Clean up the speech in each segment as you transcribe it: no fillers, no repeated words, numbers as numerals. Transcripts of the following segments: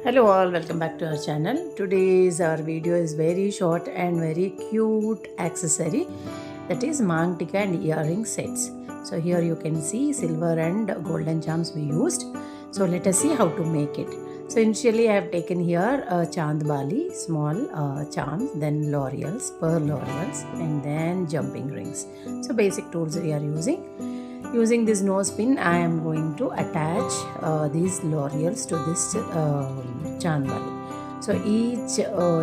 Hello all, welcome back to our channel. Today's our video is very short and very cute accessory, that is Mangtika and earring sets. So here you can see silver and golden charms we used. So let us see how to make it. So initially I have taken here a chand bali, small charms, then laurels, pearl laurels, and then jumping rings. So basic tools we are using. Using this nose pin, I am going to attach these laurels to this chand bali. So each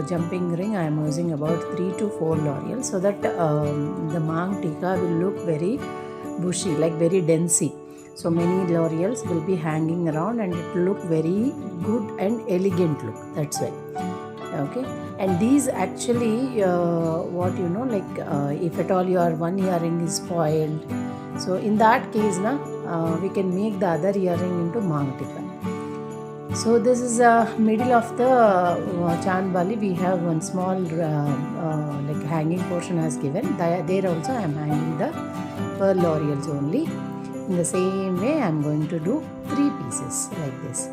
jumping ring I am using about 3 to 4 laurels, so that the Mangtikka will look very bushy, like very densey. So many laurels will be hanging around and it will look very good and elegant look. That's why. Okay, and these actually if at all your one earring is spoiled, so in that case we can make the other earring into Mangtika. So this is middle of the chand bali. We have one small like hanging portion as given. There also I am hanging the pearl laurels only. In the same way I am going to do 3 pieces like this.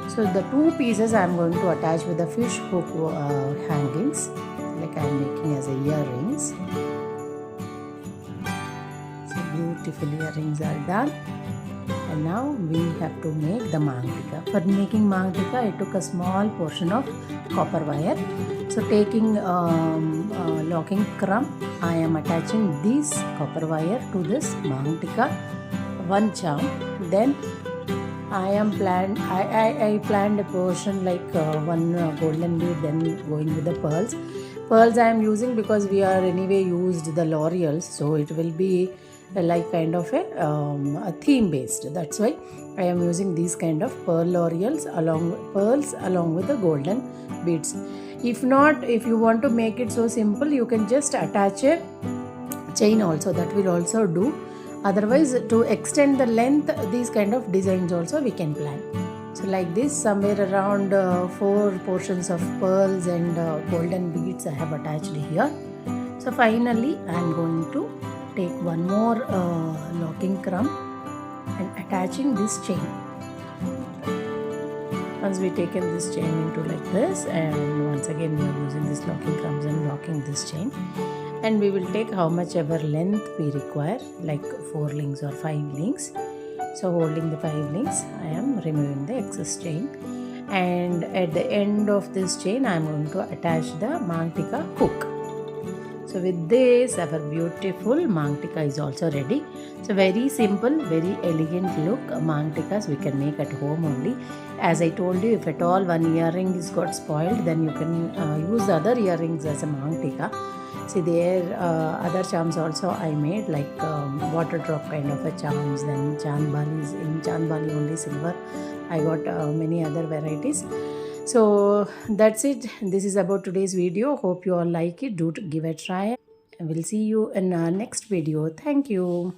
So the 2 pieces I am going to attach with the fish hook hangings, like I am making as a earrings. So beautiful earrings are done, and now we have to make the Mangtika. For making Mangtika, I took a small portion of copper wire. So taking locking crumb, I am attaching this copper wire to this Mangtika, one charm. Then I planned a portion like one golden bead, then going with the pearls. Pearls I am using because we are anyway used the laurels, so it will be like kind of a theme based. That's why I am using these kind of pearl laurels along with the golden beads. If not, if you want to make it so simple, you can just attach a chain also, that will also do. Otherwise, to extend the length, these kind of designs also we can plan. So like this, somewhere around 4 portions of pearls and golden beads I have attached here. So finally I am going to take one more locking crumb and attaching this chain. Once we taken this chain into like this, and once again we are using this locking crumbs and locking this chain. And we will take how much ever length we require, like 4 links or 5 links. So holding the 5 links, I am removing the excess chain, and at the end of this chain I am going to attach the Mangtika hook. So with this, our beautiful Mangtika is also ready. So very simple, very elegant look Mangtikas we can make at home only. As I told you, if at all one earring is got spoiled, then you can use the other earrings as a Mangtika. See there, other charms also I made, like water drop kind of a charms, then chand balis. In chand bali only silver, I got many other varieties. So that's it. This is about today's video. Hope you all like it. Do give a try, and we'll see you in our next video. Thank you.